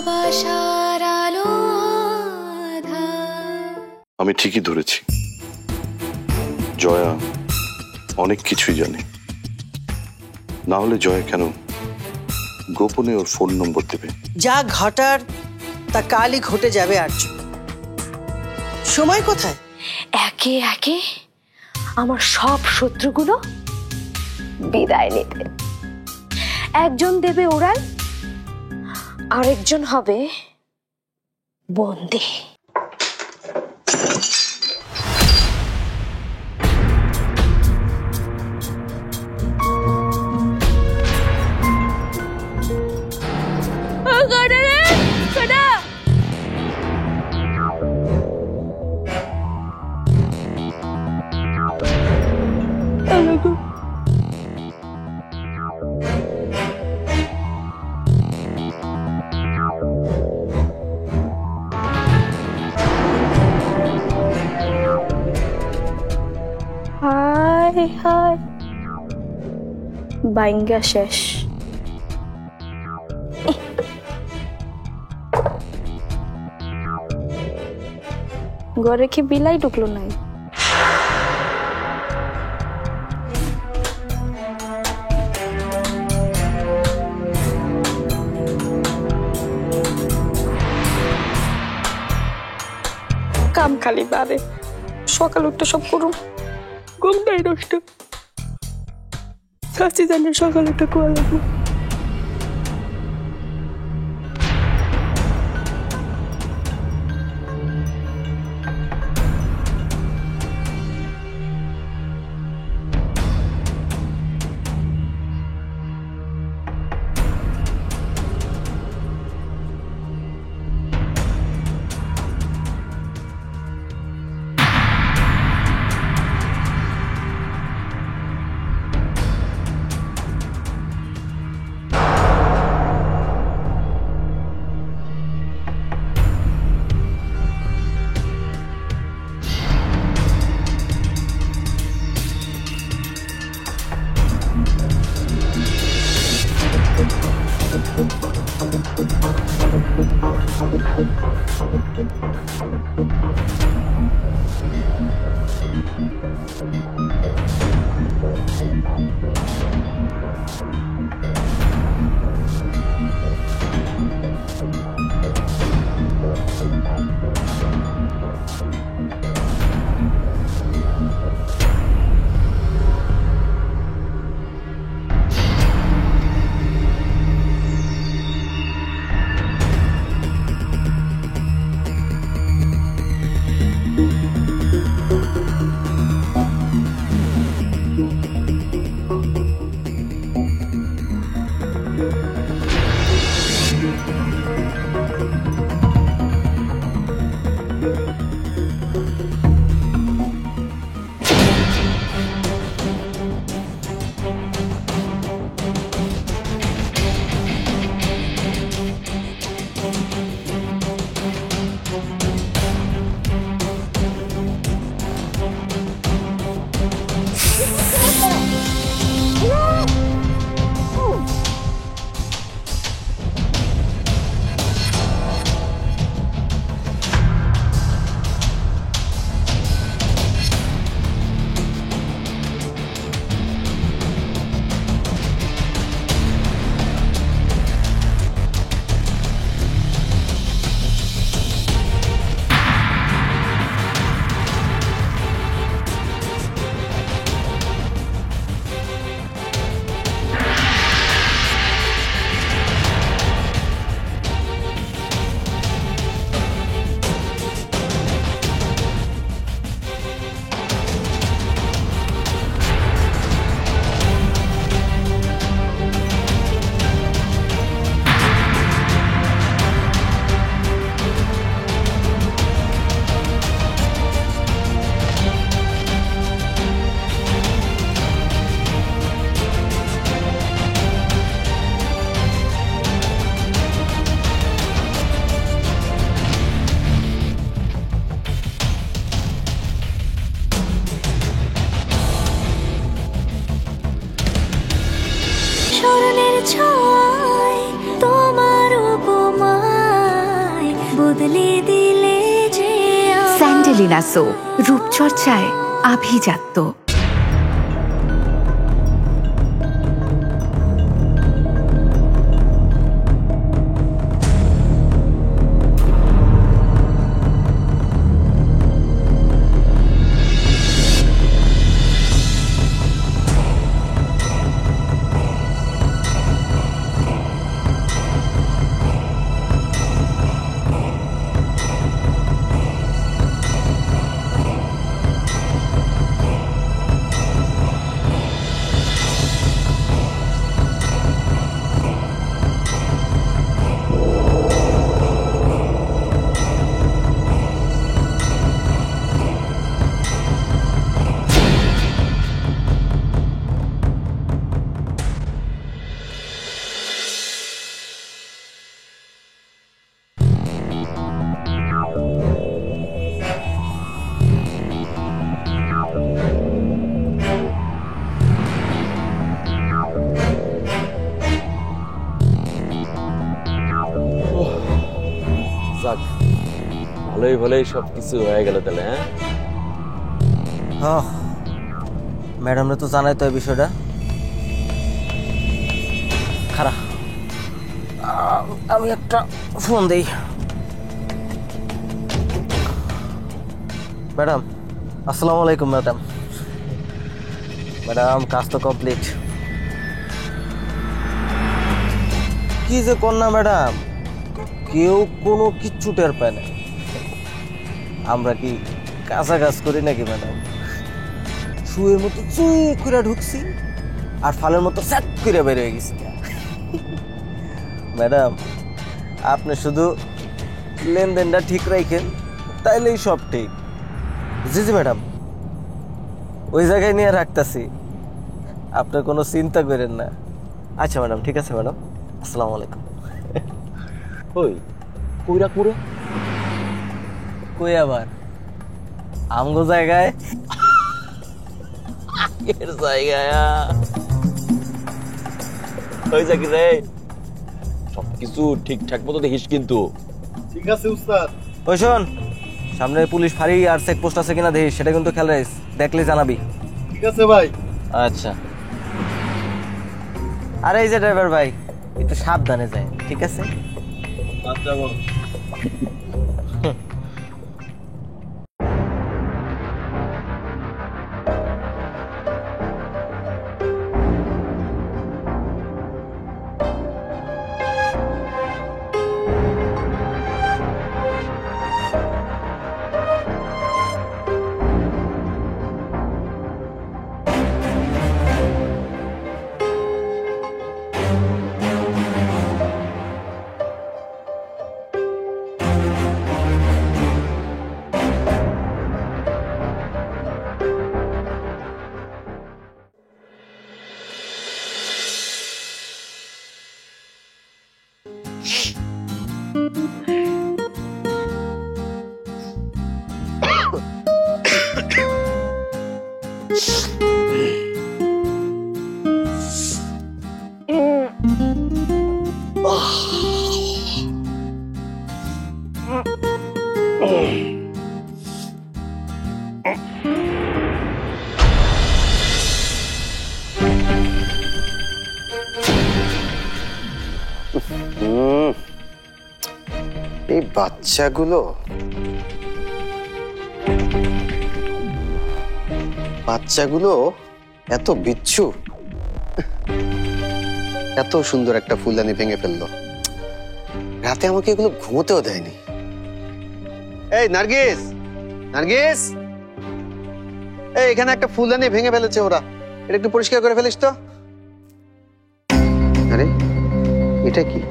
ভালোবাসার আলো আঁধার। আমি ঠিকই ধরেছি, জয়া অনেক কিছুই জানে। না হলে জয়া কেন গোপনে ওর ফোন নম্বর দেবে? যা ঘটার তা কালই ঘটে যাবে আর্য। সময় কোথায়? একে একে আমার সব শত্রুগুলো বিদায় নিতে। একজন দেবে ওড়াল, আরেকজন হবে বন্দী। হায় হায়, বাইঙ্গা শেষ। ঘরে কি বিলাই ঢুকলো নাই? কাম খালি বাড়ে, সকাল উঠতে সব করুন, ঘুমটাই নষ্ট। শাস্তি জানের সকাল উঠে কোয়া লাগবে। স্মরণের ছয় তোমার উপমা বদলে দিলে যে স্যান্ডেলিনা সো, রূপচর্চায় আভিজাত্য। যাক, ভালোই ভালোই সবকিছু হয়ে গেল তাহলে। হ্যাঁ ম্যাডামরা তো জানাই তো এই বিষয়টা। খারাপ, আমি একটা ফোন দেই। ম্যাডাম আসসালামু আলাইকুম। ম্যাডাম ম্যাডাম কাজ তো কমপ্লিট। কি যে কন্যা ম্যাডাম, কেউ কোনো কিচ্ছু টের পায় না। আমরা কি কাঁচা কাজ করি নাকি ম্যাডাম? শুয়ের মতো চুই করে ঢুকছি আর ফালের মতো স্যাট করে বের হয়ে গেছি। ম্যাডাম আপনি শুধু লেনদেনটা ঠিক রাখেন, তাইলেই সব ঠিক। জি জি ম্যাডাম, ওই জায়গায় নিয়ে রাখতেছি, আপনি কোনো চিন্তা করেন না। আচ্ছা ম্যাডাম, ঠিক আছে ম্যাডাম, আসসালামু আলাইকুম। ওই কইরা করে কই আবার আমগো জায়গায় এর জায়গায় ওই জায়গা রে, সবকিছু ঠিকঠাক মতো দেখিস কিন্তু। ঠিক আছে উস্তাদ। ওই শোন, সামনে পুলিশ ফাঁড়ি আর চেকপোস্ট আছে কিনা দেখিস, সেটা কিন্তু খেয়াল রাখিস, দেখলে জানাবি। ঠিক আছে ভাই। আচ্ছা। আর এই যে ড্রাইভার ভাই, একটু সাবধানে যায়, ঠিক আছে? আচ্ছা বল। এই বাচ্চাগুলো এত বিচ্ছু, এত সুন্দর একটা ফুলদানি ভেঙে ফেললো। রাতে আমাকে এগুলো ঘুমোতেও দেয়নি। এই নার্গিস, নার্গিস, এই এখানে একটা ফুলদানি ভেঙে ফেলেছে ওরা, এটা একটু পরিষ্কার করে ফেলিস তো। আরে এটা কি?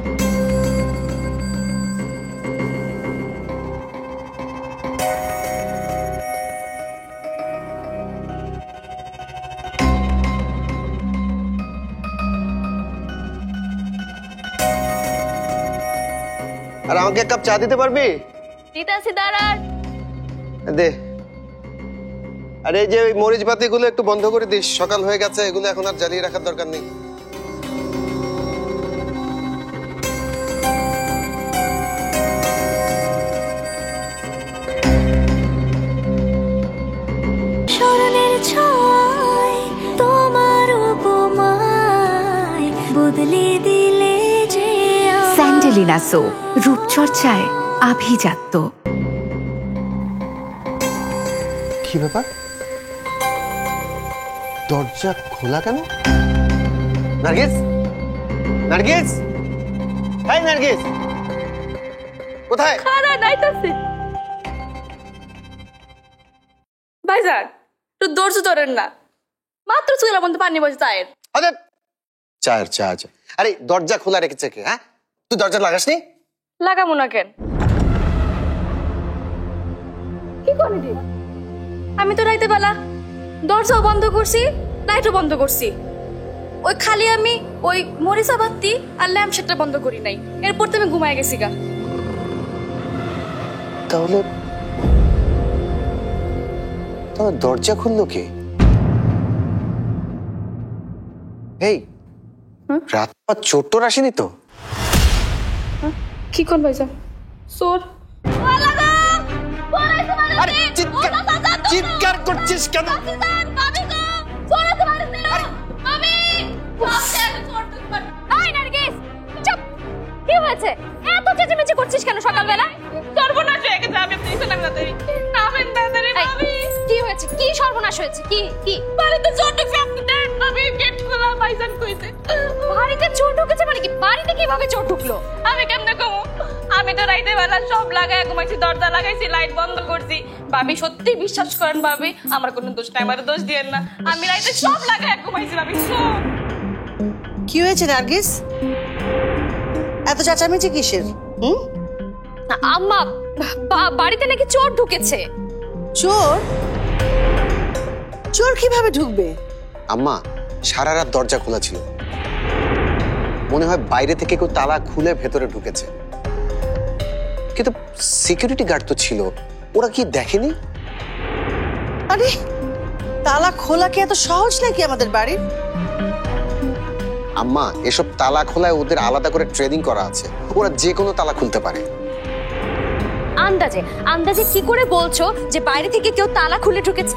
আর আমাকে এক কাপ চা দিতে পারবি? দিতাছি দাঁড়ান। দে। আর এই যে ওই মরিচ বাতিগুলো একটু বন্ধ করে দিস, সকাল হয়ে গেছে, এগুলো এখন আর জ্বালিয়ে রাখার দরকার নেই। স্যান্ডেলিনা সো রূপচর্চায় আভিজাত্য। কি ব্যাপার, দরজা খোলা কেন? নার্গিস, নার্গিস, হাই নার্গিস, কোথায়? খারা নাইতাছে ভাইজান, একটু দৌড়ছে ধরেন না, মাত্র চুলা বন্ধ পানি বসে চায়ের। আরে চায়ের চা আছে। আরে দরজা খোলা রেখেছে কে? হ্যাঁ, তুই দরজা লাগাসনি? লাগাবো না কেন? কি করে দি? আমি তো রাইতে বেলা দরজাও বন্ধ করছি, লাইটও বন্ধ করছি। ওই খালি আমি ওই মরিচা বাতি আর ল্যাম্প শেডটা বন্ধ করি নাই, এরপর তো আমি ঘুমায় গেছি গা। তাহলে দরজা খুললো কে? এই রাত পর চোর টোর আসেনি তো? কি কোন ভাইজান? চোর? আরে চিৎকার করছিস কেন? কি হয়েছে? এত চেঁচামেচি করছিস কেন সকালবেলা? সর্বনাশ হয়ে গেছে, আমি প্লিজ নামেন তাড়াতাড়ি ভাবি। কি হয়েছে? কি সর্বনাশ হয়েছে? কি কি? বাড়িতে চোর ঢুকছে, আপনি দেন ভাবি, গেট খোলা, ভাইজান কইছে। বাড়িতে চোর ঢুকেছে মানে কি? বাড়িতে কিভাবে চোর ঢুকলো? আমি কেমনে কমু? আমি তো রাইতে বেলা সব লাগায় ঘুমাইছি, দরজা লাগাইছি, লাইট বন্ধ করছি। ভাবি সত্যি বিশ্বাস করেন ভাবি, আমার কোনো দোষ নাই, আমার দোষ দিয়েন না। আমি রাইতে সব লাগায় ঘুমাইছি ভাবি, সব। কি হয়েছে নার্গিস, এত চেঁচামেচি কিসের? আম্মা, বাড়িতে নাকি চোর ঢুকেছে। চোর? চোর কিভাবে ঢুকবে? আম্মা, সারা রাত দরজা খোলা ছিল, মনে হয় বাইরে থেকে কেউ তালা খুলে ভেতরে ঢুকেছে, কিন্তু সিকিউরিটি গার্ড তো ছিল, ওরা কি দেখেনি? আরে তালা খোলা কি এত সহজ নাকি আমাদের বাড়ির? আম্মা, এসব তালা খোলায় ওদের আলাদা করে ট্রেনিং করা আছে, ওরা যে কোনো তালা খুলতে পারে। আন্দাজে আন্দাজে কি করে বলছো যে বাইরে থেকে কেউ তালা খুলে ঢুকেছে?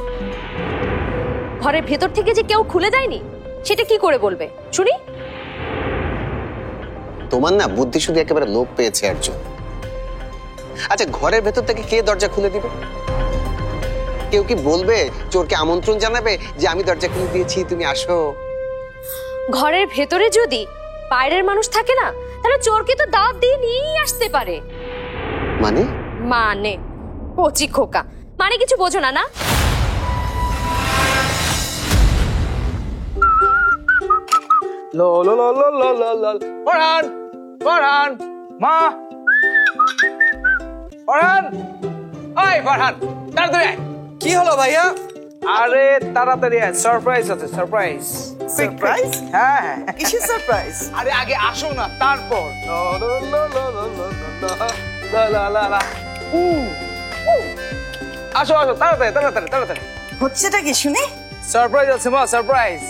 ঘরের ভেতর থেকে যে কেউ খুলে দেয়নি সেটা কি করে বলবে শুনি? তোমার না বুদ্ধি শুধু একেবারে লোপ পেয়েছে একজন। আচ্ছা, ঘরের ভেতর থেকে কে দরজা খুলে দিবে? কেউ কি বলবে, চোরকে আমন্ত্রণ জানাবে যে আমি দরজা খুলে দিয়েছি, তুমি আসো? ঘরের ভেতরে যদি বাইরের মানুষ থাকে না, তাহলে চোরকে তো দাওয়াত দিয়ে নিয়েই আসতে পারে। মানে? মানে কচি খোকা, মানে কিছু বোঝো না? না লো লো লো লো লো লো লো। ফরহান, ফরহান, মা, ফরহান, ওই ফরহান, তাড়াতাড়ি আয়। কি হলো ভাইয়া? আরে তাড়াতাড়ি আয়, সারপ্রাইজ আছে, সারপ্রাইজ। সারপ্রাইজ? হ্যাঁ হ্যাঁ। কিসের সারপ্রাইজ? আরে আগে আসো না, তারপর। লো লো লো লো লো লো লো লো লো লো লো। আসো আসো, তাড়াতাড়ি তাড়াতাড়ি তাড়াতাড়ি। হচ্ছেটা কি শুনি? সারপ্রাইজ আছে মা, সারপ্রাইজ।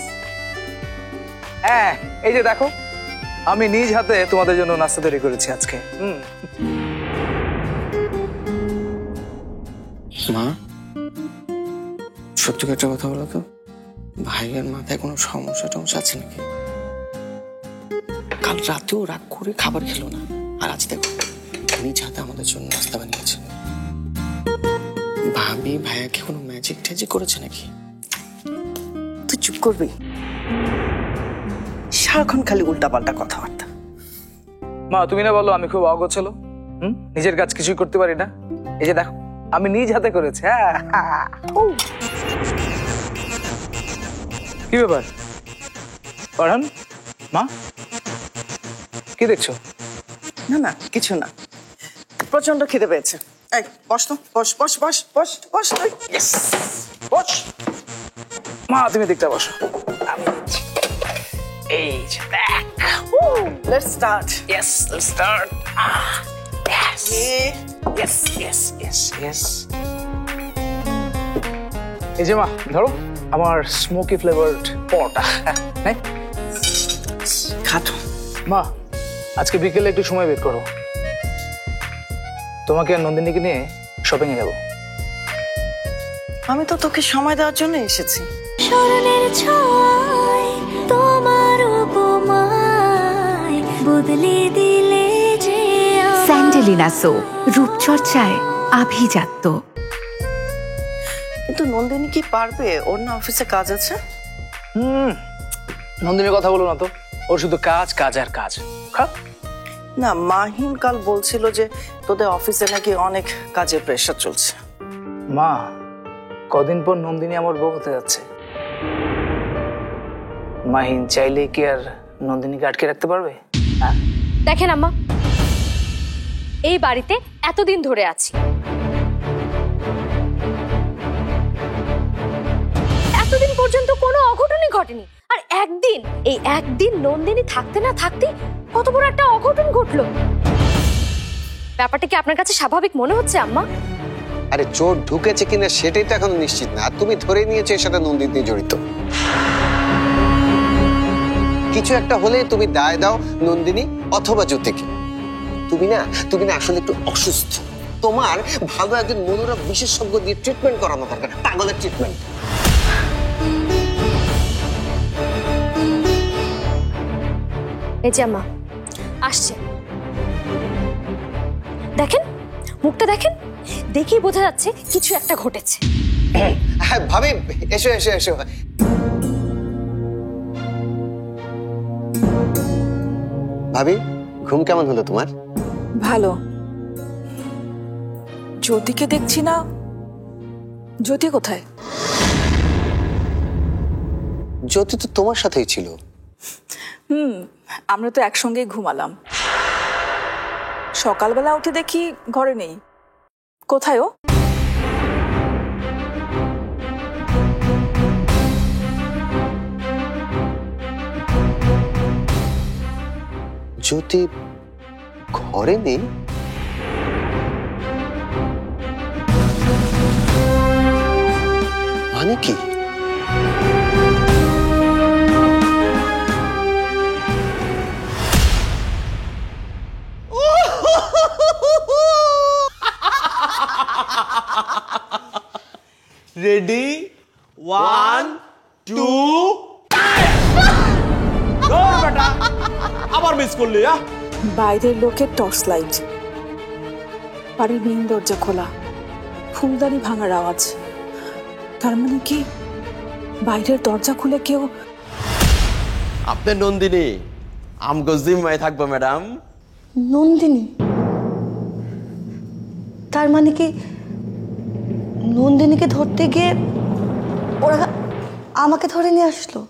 হ্যাঁ, এই যে দেখো, আমি নিজ হাতে তোমাদের জন্য নাস্তা তৈরি করেছি আজকে। মা, সত্যি একটা কথা বলো তো, ভাইয়ের মাথায় কোনো সমস্যা টমস্যা আছে নাকি? কাল রাতেও রাগ করে খাবার খেলো না, আর আজ দেখো নিজ হাতে আমাদের জন্য নাস্তা বানিয়েছে। ভাবি ভাইয়াকে কোনো ম্যাজিক ট্যাজিক করেছে নাকি? তুই চুপ করবি, সারাক্ষণ খালি উল্টাপাল্টা কথাবার্তা। মা, তুমি না বলো আমি খুব অগোছাল, নিজের কাজ কিছুই করতে পারি না। এই যে দেখো, আমি নিজ হাতে করেছি। হ্যাঁ, কি ব্যাপার ফরহান, মা কি দেখছো? না না, কিছু না, প্রচন্ড খিদে পেয়েছে। এই বস তো, বস বস বস বস বস তুই। বস মা, তুমি দেখতে বসো। এই যে দেখ, let's start. Yes, let's start. Yes yes yes yes yes. এই যে মা, ধরো আমার স্মোকি ফ্লেভারড পরোটা। খাটো। মা, আজকে বিকেলে একটু সময় বের করো, তোমাকে আর নন্দিনীকে নিয়ে শপিং এ যাবো। আমি তো তোকে সময় দেওয়ার জন্য এসেছি। স্মরণের ছয় তোমার উপমায় বদলে দিলে যে অ্যাঞ্জেলিনা সো, রূপচর্চায় আভিজাত্য। কিন্তু নন্দিনী কি পারবে? ওর না অফিসে কাজ আছে। নন্দিনীর কথা বলো না তো, ওর শুধু কাজ কাজ আর কাজ। না, মাহিন কাল বলছিল যে তোদের অফিসে নাকি অনেক কাজের প্রেশার চলছে। মা, কদিন পর নন্দিনী আমার বউ হতে যাচ্ছে। মাহিন চাইলে কি আর নন্দিনীকে আটকে রাখতে পারবে? দেখেন আম্মা, এই বাড়িতে এতদিন ধরে আছি, এতদিন পর্যন্ত কোনো অঘটনই ঘটেনি, আর একদিন নন্দিনী থাকতে না থাকতে কত বড় একটা অঘটন ঘটলো। ব্যাপারটা কি আপনার কাছে স্বাভাবিক মনে হচ্ছে আম্মা? আরে চোর ঢুকেছে কিনা সেটাই তো এখন নিশ্চিত না, আর তুমি ধরে নিয়েছো এর সাথে নন্দিনী জড়িত। কিছু একটা হলে তুমি দায় দাও নন্দিনী অথবা জ্যোতিকে। তুমি না আসলে একটু অসুস্থ। তোমার ভালো একজন মনোরোগ বিশেষজ্ঞ দিয়ে ট্রিটমেন্ট করানো দরকার, পাগলের ট্রিটমেন্ট। এই যে আম্মা আসছে, দেখেন মুখটা দেখেন, দেখেই বোঝা যাচ্ছে কিছু একটা ঘটেছে। হ্যাঁ ভাবি, এসো এসো এসো। ভাবি, ঘুম কেমন হলো তোমার? ভালো। জ্যোতিকে দেখছি না, জ্যোতি কোথায়? জ্যোতি তো তোমার সাথেই ছিল। আমরা তো একসঙ্গেই ঘুমালাম। সকালবেলা উঠে দেখি ঘরে নেই। কোথায় ও? জ্যোতি ঘরে নেই? মানে কি? রেডি, 1 2 বেটা, আবার মিস করলি? বাইরের লোকের টর্চ লাইট, বাড়ির মেইন দরজা খোলা, ফুলদানি ভাঙার আওয়াজ। তার মানে কি বাইরের দরজা খুলে কেউ? আপনি নন্দিনী আমগো জিম্মায় থাকবো ম্যাডাম। নন্দিনী? তার মানে কি নন্দিনীকে ধরতে গিয়ে ওরা আমাকে ধরে নিয়ে আসলো?